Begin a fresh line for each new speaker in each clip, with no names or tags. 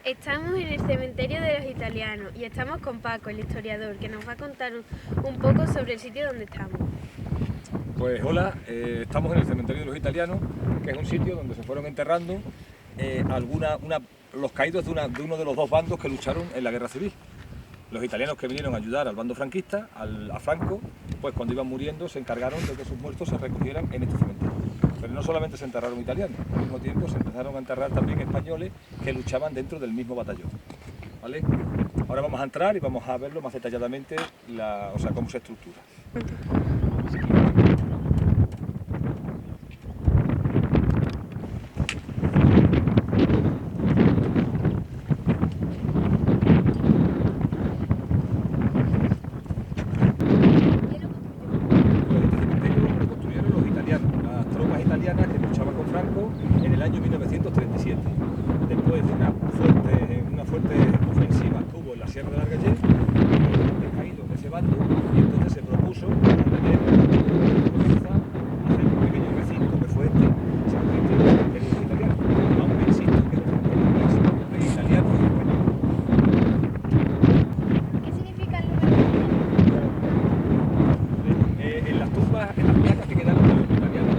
Estamos en el cementerio de los italianos y estamos con Paco, el historiador, que nos va a contar un poco sobre el sitio donde estamos.
Pues hola, estamos en el cementerio de los italianos, que es un sitio donde se fueron enterrando los caídos de uno de los dos bandos que lucharon en la guerra civil. Los italianos que vinieron a ayudar al bando franquista, a Franco, pues cuando iban muriendo se encargaron de que sus muertos se recogieran en este cementerio. Pero no solamente se enterraron italianos, al mismo tiempo se empezaron a enterrar también españoles que luchaban dentro del mismo batallón. ¿Vale? Ahora vamos a entrar y vamos a verlo más detalladamente, cómo se estructura. Que luchaba con Franco en el año 1937, después de una fuerte ofensiva que hubo en la Sierra de Argallés, caído de ese bando, y entonces se propuso hacer un pequeño recinto que fue se convirtió en el cementerio italiano, aunque insisto que los italianos y españoles.
¿Qué significa el número?
En las tumbas, en las placas que quedaron de los italianos,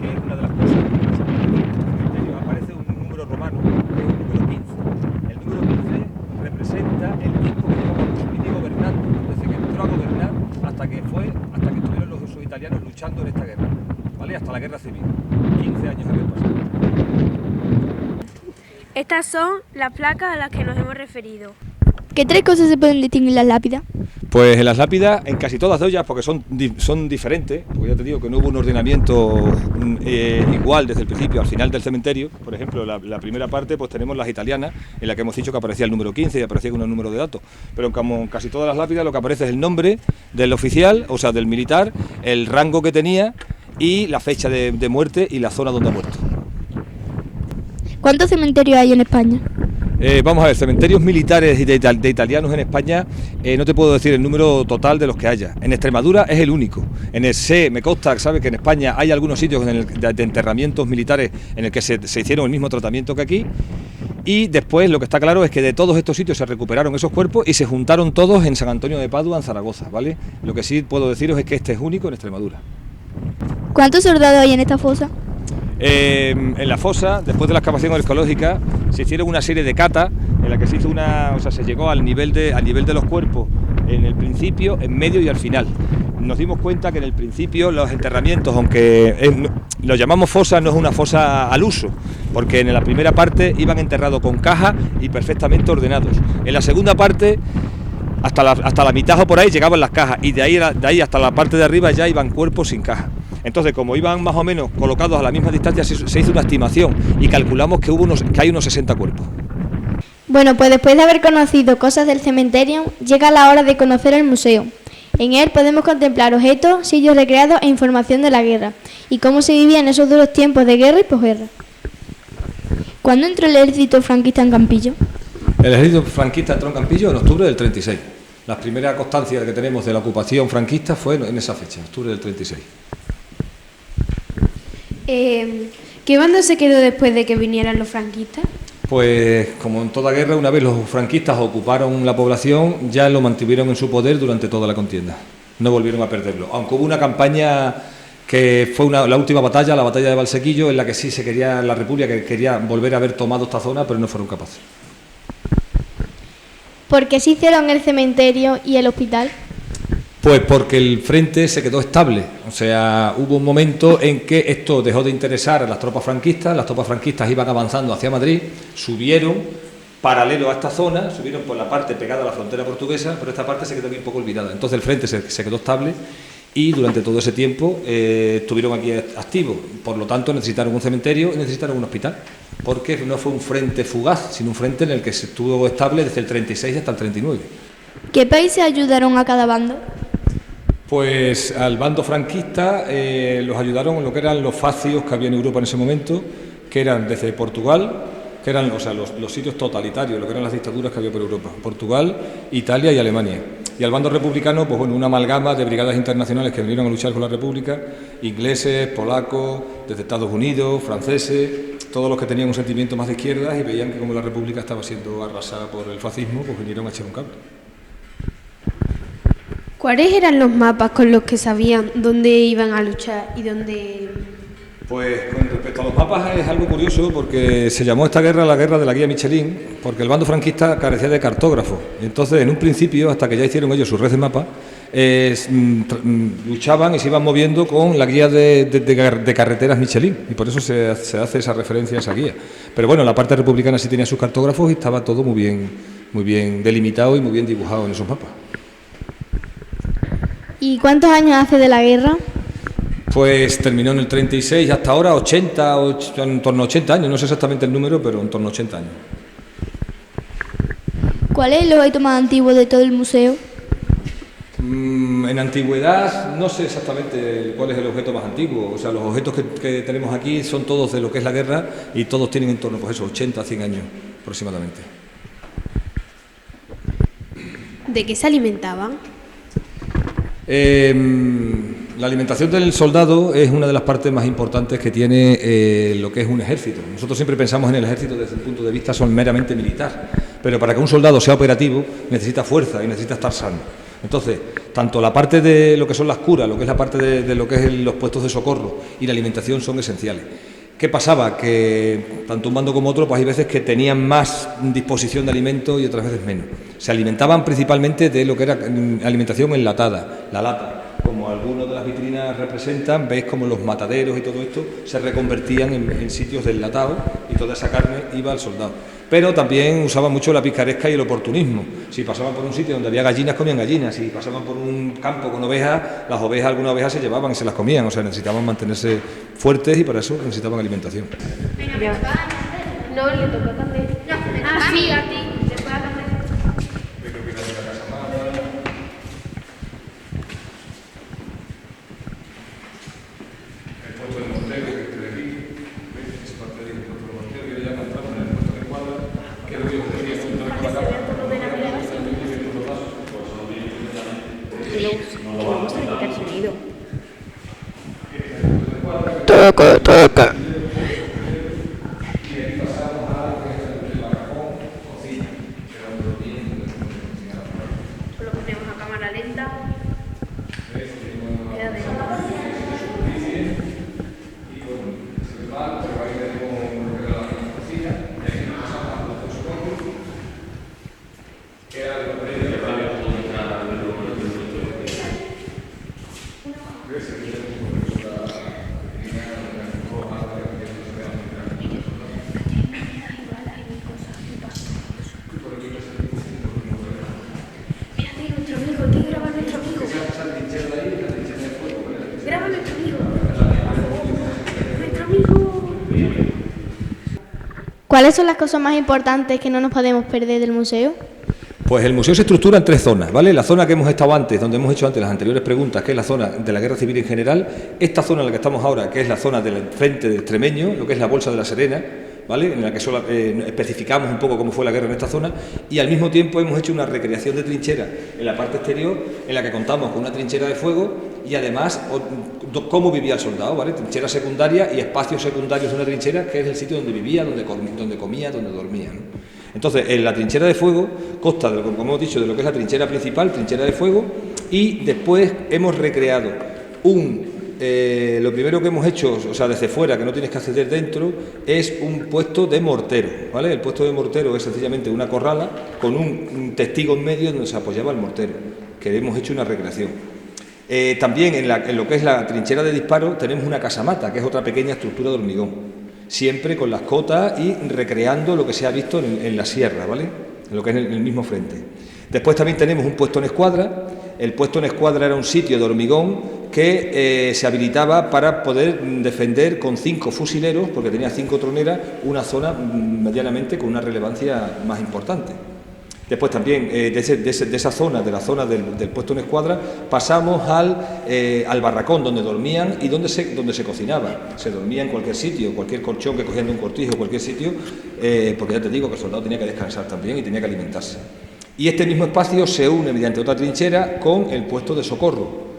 que es una de las cosas que más cementerio, aparece un número romano, que es el número 15. El número 15 representa el tiempo que llevaba Mussolini gobernando, desde que entró a gobernar hasta que estuvieron los italianos luchando en esta guerra, ¿vale? Hasta la guerra civil. 15 años habían pasado.
Estas son las placas a las que nos hemos referido.
¿Qué tres cosas se pueden distinguir en las lápidas?
Pues en las lápidas, en casi todas de ellas, porque son diferentes, porque ya te digo que no hubo un ordenamiento igual desde el principio al final del cementerio. Por ejemplo, la primera parte pues tenemos las italianas, en la que hemos dicho que aparecía el número 15 y aparecía con un número de datos, pero en casi todas las lápidas lo que aparece es el nombre del oficial, o sea del militar, el rango que tenía y la fecha de muerte y la zona donde ha muerto.
¿Cuántos cementerios hay en España?
Vamos a ver, cementerios militares y de italianos en España, no te puedo decir el número total de los que haya. En Extremadura es el único. Me consta, ¿sabes?, que en España hay algunos sitios de enterramientos militares en el que se hicieron el mismo tratamiento que aquí. Y después lo que está claro es que de todos estos sitios se recuperaron esos cuerpos y se juntaron todos en San Antonio de Padua, en Zaragoza, ¿vale? Lo que sí puedo deciros es que este es único en Extremadura.
¿Cuántos soldados hay en esta fosa?
En la fosa, después de la excavación arqueológica, se hicieron una serie de catas en la que se hizo se llegó al nivel de los cuerpos en el principio, en medio y al final. Nos dimos cuenta que en el principio los enterramientos, aunque lo llamamos fosa, no es una fosa al uso, porque en la primera parte iban enterrados con caja y perfectamente ordenados. En la segunda parte, hasta la mitad o por ahí llegaban las cajas, y de ahí hasta la parte de arriba ya iban cuerpos sin caja. Entonces, como iban más o menos colocados a la misma distancia, se hizo una estimación y calculamos que hay unos 60 cuerpos.
Bueno, pues después de haber conocido cosas del cementerio, llega la hora de conocer el museo. En él podemos contemplar objetos, sitios recreados e información de la guerra, y cómo se vivía en esos duros tiempos de guerra y posguerra. ¿Cuándo entró el ejército franquista en Campillo?
El ejército franquista entró en Campillo en octubre del 36. La primera constancia que tenemos de la ocupación franquista fue en esa fecha, octubre del 36.
¿Qué bando se quedó después de que vinieran los franquistas?
Pues como en toda guerra, una vez los franquistas ocuparon la población, ya lo mantuvieron en su poder durante toda la contienda. No volvieron a perderlo, aunque hubo una campaña que fue la última batalla, la batalla de Valsequillo, en la que sí la República que quería volver a haber tomado esta zona, pero no fueron capaces.
¿Por qué se hicieron el cementerio y el hospital?
Pues porque el frente se quedó estable, o sea, hubo un momento en que esto dejó de interesar a las tropas franquistas iban avanzando hacia Madrid, subieron paralelo a esta zona, subieron por la parte pegada a la frontera portuguesa, pero esta parte se quedó un poco olvidada. Entonces el frente se quedó estable y durante todo ese tiempo estuvieron aquí activos, por lo tanto necesitaron un cementerio y necesitaron un hospital, porque no fue un frente fugaz, sino un frente en el que se estuvo estable desde el 36 hasta el 39.
¿Qué países ayudaron a cada bando?
Pues al bando franquista los ayudaron en lo que eran los fascios que había en Europa en ese momento, que eran desde Portugal, que eran los sitios totalitarios, lo que eran las dictaduras que había por Europa, Portugal, Italia y Alemania. Y al bando republicano, pues bueno, una amalgama de brigadas internacionales que vinieron a luchar con la República, ingleses, polacos, desde Estados Unidos, franceses, todos los que tenían un sentimiento más de izquierdas y veían que como la República estaba siendo arrasada por el fascismo, pues vinieron a echar un cable.
¿Cuáles eran los mapas con los que sabían dónde iban a luchar y dónde...?
Pues con respecto a los mapas es algo curioso porque se llamó esta guerra la guerra de la guía Michelin porque el bando franquista carecía de cartógrafos. Entonces, en un principio, hasta que ya hicieron ellos su red de mapas, luchaban y se iban moviendo con la guía de carreteras Michelin y por eso se hace esa referencia a esa guía. Pero bueno, la parte republicana sí tenía sus cartógrafos y estaba todo muy bien delimitado y muy bien dibujado en esos mapas.
¿Y cuántos años hace de la guerra?
Pues terminó en el 36, hasta ahora 80, en torno a 80 años, no sé exactamente el número, pero en torno a 80 años.
¿Cuál es el objeto más antiguo de todo el museo?
En antigüedad no sé exactamente cuál es el objeto más antiguo, o sea, los objetos que tenemos aquí son todos de lo que es la guerra y todos tienen en torno, pues eso, 80 a 100 años aproximadamente.
¿De qué se alimentaban?
La alimentación del soldado es una de las partes más importantes que tiene lo que es un ejército. Nosotros siempre pensamos en el ejército desde el punto de vista meramente militar, pero para que un soldado sea operativo necesita fuerza y necesita estar sano. Entonces, tanto la parte de lo que son las curas, lo que es la parte de lo que es los puestos de socorro y la alimentación son esenciales. ¿Qué pasaba? Que tanto un bando como otro, pues hay veces que tenían más disposición de alimento y otras veces menos. Se alimentaban principalmente de lo que era alimentación enlatada, la lata. Como algunos de las vitrinas representan, veis como los mataderos y todo esto se reconvertían en sitios de enlatado y toda esa carne iba al soldado. Pero también usaban mucho la picaresca y el oportunismo. Si pasaban por un sitio donde había gallinas, comían gallinas. Si pasaban por un campo con ovejas, las ovejas, algunas ovejas se llevaban y se las comían. O sea, necesitaban mantenerse fuertes y para eso necesitaban alimentación.
No, le tocó a Candel. Ah, sí, a ti.
Toca.
Lo ponemos a cámara lenta.
¿Cuáles son las cosas más importantes que no nos podemos perder del museo?
Pues el museo se estructura en tres zonas, ¿vale? La zona que hemos estado antes, donde hemos hecho antes las anteriores preguntas, que es la zona de la Guerra Civil en general, esta zona en la que estamos ahora, que es la zona del frente de Extremeño, lo que es la Bolsa de la Serena, ¿vale? En la que solo especificamos un poco cómo fue la guerra en esta zona, y al mismo tiempo hemos hecho una recreación de trinchera en la parte exterior, en la que contamos con una trinchera de fuego y además cómo vivía el soldado, ¿vale? Trinchera secundaria y espacios secundarios de una trinchera, que es el sitio donde vivía, donde comía, donde dormía, ¿no? Entonces, en la trinchera de fuego consta, como hemos dicho, de lo que es la trinchera principal, trinchera de fuego, y después hemos recreado lo primero que hemos hecho, o sea, desde fuera, que no tienes que acceder dentro, es un puesto de mortero, ¿vale? El puesto de mortero es sencillamente una corrala con un testigo en medio donde se apoyaba el mortero, que hemos hecho una recreación. También en lo que es la trinchera de disparo tenemos una casamata, que es otra pequeña estructura de hormigón, siempre con las cotas y recreando lo que se ha visto en la sierra, ¿vale? En lo que es en el mismo frente. Después también tenemos un puesto en escuadra. El puesto en escuadra era un sitio de hormigón que se habilitaba para poder defender con 5 fusileros, porque tenía 5 troneras, una zona medianamente con una relevancia más importante. Después también de esa zona, de la zona del puesto en escuadra, pasamos al barracón donde dormían y donde se cocinaba. Se dormía en cualquier sitio, cualquier colchón que cogían de un cortijo, cualquier sitio, porque ya te digo que el soldado tenía que descansar también y tenía que alimentarse. Y este mismo espacio se une mediante otra trinchera con el puesto de socorro.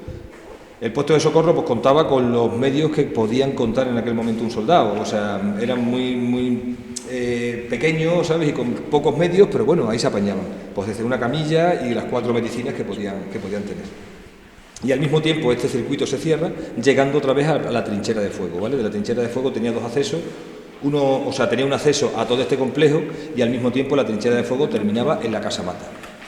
El puesto de socorro pues contaba con los medios que podían contar en aquel momento un soldado, o sea, eran muy pequeños, ¿sabes? Y con pocos medios, pero bueno, ahí se apañaban, pues desde una camilla y las 4 medicinas que podían tener. Y al mismo tiempo este circuito se cierra, llegando otra vez a la trinchera de fuego, ¿vale? De la trinchera de fuego tenía 2 accesos, tenía un acceso a todo este complejo y al mismo tiempo la trinchera de fuego terminaba en la casamata,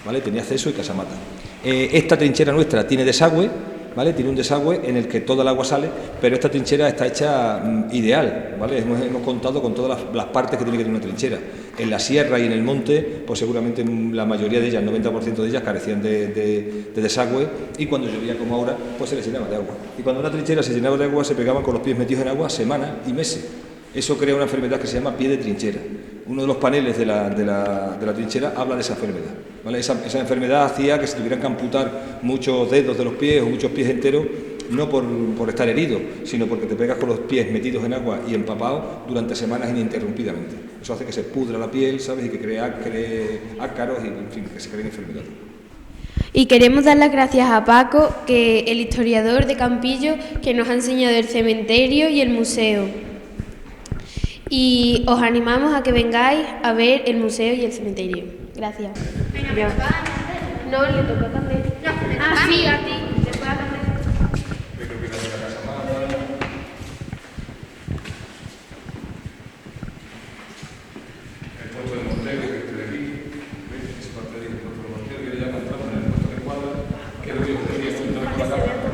¿vale? Tenía acceso y casamata. Esta trinchera nuestra tiene desagüe, ¿vale? Tiene un desagüe en el que toda el agua sale, pero esta trinchera está hecha ideal, ¿vale? Hemos contado con todas las partes que tiene que tener una trinchera. En la sierra y en el monte, pues seguramente la mayoría de ellas, el 90% de ellas, carecían de desagüe, y cuando llovía como ahora, pues se les llenaba de agua. Y cuando una trinchera se llenaba de agua, se pegaban con los pies metidos en agua semanas y meses. Eso crea una enfermedad que se llama pie de trinchera. Uno de los paneles de la trinchera habla de esa enfermedad, ¿vale? Esa enfermedad hacía que se tuvieran que amputar muchos dedos de los pies o muchos pies enteros, no por estar herido, sino porque te pegas con los pies metidos en agua y empapados durante semanas ininterrumpidamente. Eso hace que se pudra la piel, ¿sabes? Y que cree ácaros y, en fin, que se creen enfermedades.
Y queremos dar las gracias a Paco, que el historiador de Campillo, que nos ha enseñado el cementerio y el museo. Y os animamos a que vengáis a ver el museo y el cementerio. Gracias.
Venga,
no, le toca también. Sí, a ti. Después a Candel.
El puesto de mortero, que esté de aquí, esa parte de ahí, el puesto de mortero, y ya entramos en el puesto de escuadra, que es lo que yo quería juntar con la cámara.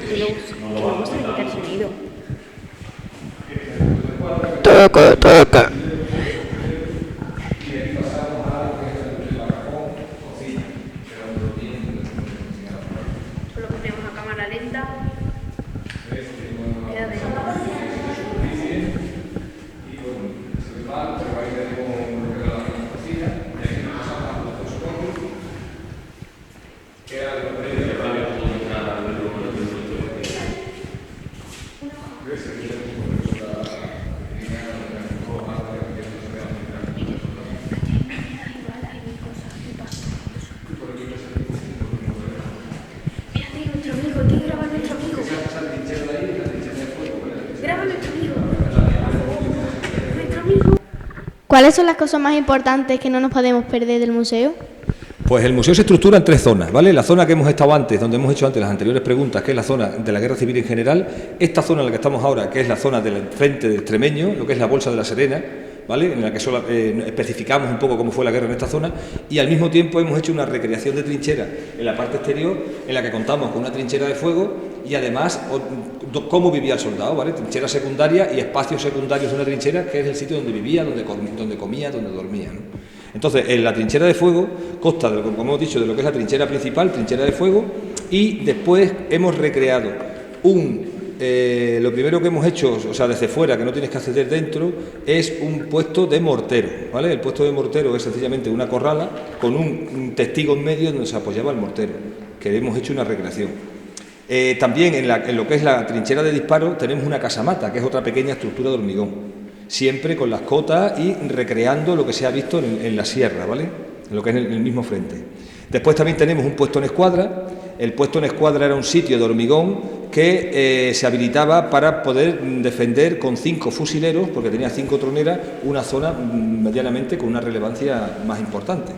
Que luego se le quita el sonido.
Toca.
Lo ponemos a cámara lenta. Queda de
¿Cuáles son las cosas más importantes que no nos podemos perder del museo?
Pues el museo se estructura en 3 zonas, ¿vale? La zona que hemos estado antes, donde hemos hecho antes las anteriores preguntas, que es la zona de la Guerra Civil en general, esta zona en la que estamos ahora, que es la zona del frente del Extremeño, lo que es la Bolsa de la Serena, ¿vale? En la que solo especificamos un poco cómo fue la guerra en esta zona, y al mismo tiempo hemos hecho una recreación de trinchera en la parte exterior, en la que contamos con una trinchera de fuego y además cómo vivía el soldado, ¿vale? Trinchera secundaria y espacios secundarios de una trinchera, que es el sitio donde vivía, donde comía, donde dormía, ¿no? Entonces, en la trinchera de fuego consta, como hemos dicho, de lo que es la trinchera principal, trinchera de fuego, y después hemos recreado lo primero que hemos hecho, o sea, desde fuera, que no tienes que acceder dentro, es un puesto de mortero, ¿vale? El puesto de mortero es sencillamente una corrala con un testigo en medio donde se apoyaba el mortero, que hemos hecho una recreación. También en lo que es la trinchera de disparo tenemos una casamata, que es otra pequeña estructura de hormigón, siempre con las cotas y recreando lo que se ha visto en la sierra, ¿vale? En lo que es el mismo frente. Después también tenemos un puesto en escuadra. El puesto en escuadra era un sitio de hormigón que se habilitaba para poder defender con 5 fusileros, porque tenía 5 troneras, una zona medianamente con una relevancia más importante.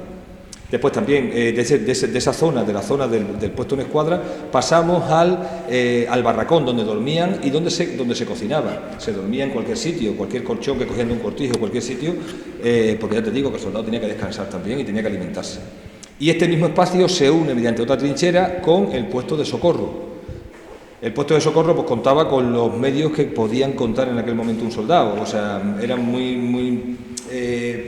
Después también de esa zona, de la zona del puesto en escuadra, pasamos al barracón donde dormían y donde se cocinaba. Se dormía en cualquier sitio, cualquier colchón que cogían de un cortijo, cualquier sitio, porque ya te digo que el soldado tenía que descansar también y tenía que alimentarse. Y este mismo espacio se une mediante otra trinchera con el puesto de socorro. El puesto de socorro pues contaba con los medios que podían contar en aquel momento un soldado, o sea, eran muy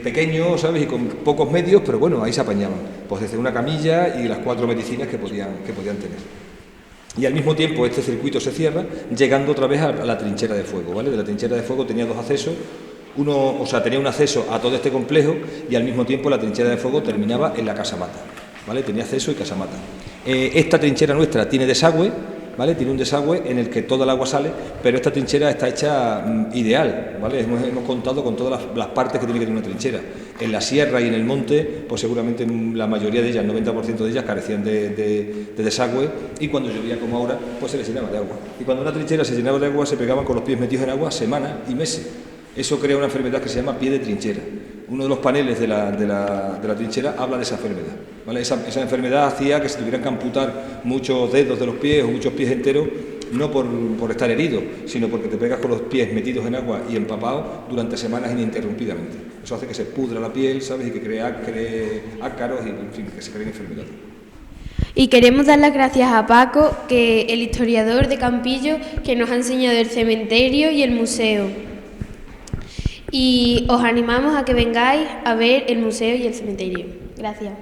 pequeños, ¿sabes? Y con pocos medios, pero bueno, ahí se apañaban, pues desde una camilla y las 4 medicinas que podían tener. Y al mismo tiempo este circuito se cierra, llegando otra vez a la trinchera de fuego, ¿vale? De la trinchera de fuego tenía 2 accesos, tenía un acceso a todo este complejo y al mismo tiempo la trinchera de fuego terminaba en la casamata, ¿vale? Tenía acceso y casamata. Esta trinchera nuestra tiene desagüe, ¿vale? Tiene un desagüe en el que toda el agua sale, pero esta trinchera está hecha ideal, ¿vale? Hemos contado con todas las partes que tiene que tener una trinchera. En la sierra y en el monte, pues seguramente la mayoría de ellas, el 90% de ellas, carecían de desagüe, y cuando llovía como ahora, pues se les llenaba de agua. Y cuando una trinchera se llenaba de agua, se pegaban con los pies metidos en agua semanas y meses. Eso crea una enfermedad que se llama pie de trinchera. Uno de los paneles de la trinchera habla de esa enfermedad, ¿vale? Esa enfermedad hacía que se tuvieran que amputar muchos dedos de los pies o muchos pies enteros, no por estar herido, sino porque te pegas con los pies metidos en agua y empapados durante semanas ininterrumpidamente. Eso hace que se pudra la piel, ¿sabes? Y que cree ácaros y, en fin, que se creen enfermedades.
Y queremos dar las gracias a Paco, que el historiador de Campillo, que nos ha enseñado el cementerio y el museo. Y os animamos a que vengáis a ver el museo y el cementerio. Gracias.